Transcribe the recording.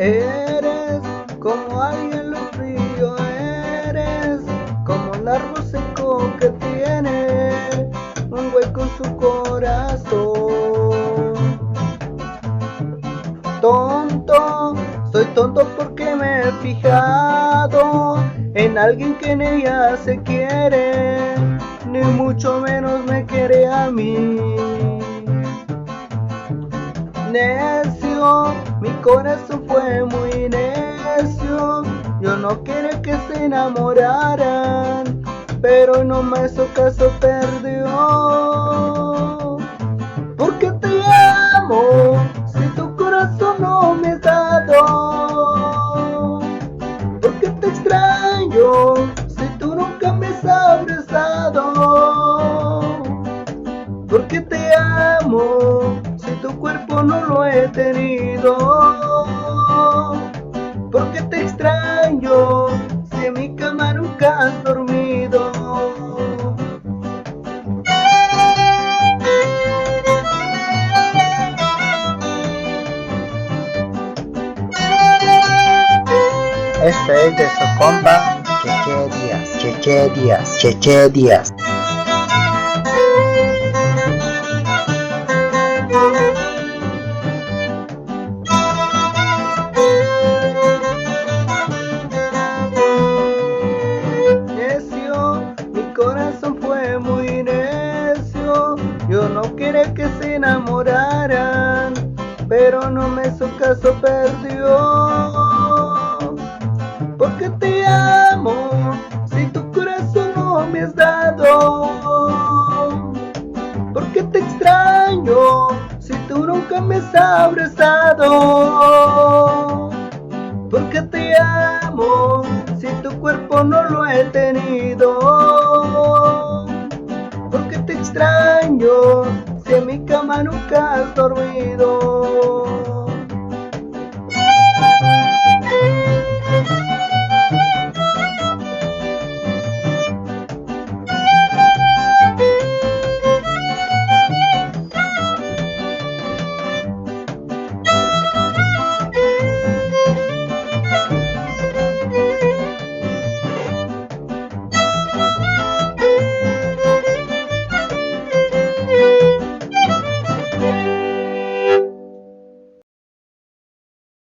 Eres como alguien lo frío, eres como un árbol seco que tiene un hueco en su corazón. Tonto, soy tonto porque me he fijado en alguien que en ella se quiere, ni mucho menos me quiere a mí. Necio, mi corazón fue muy necio, yo no quería que se enamoraran, pero no me hizo caso, perdió. Porque te amo, si tu corazón no me has dado. Porque te extraño, si tú nunca me has abrazado. Porque te amo, si tu cuerpo no lo he tenido. Porque te extraño, si en mi cama nunca has dormido. Este es de su compa Cheche Díaz, Cheche Díaz, Cheche Díaz. Necio, mi corazón fue muy necio, yo no quería que se enamoraran, pero no me hizo caso, perdió. Porque te amo, si tu corazón no me has dado. Porque te extraño, si tú nunca me has abrazado. Porque te amo, si tu cuerpo no lo he tenido. Porque te extraño, si en mi cama nunca has dormido.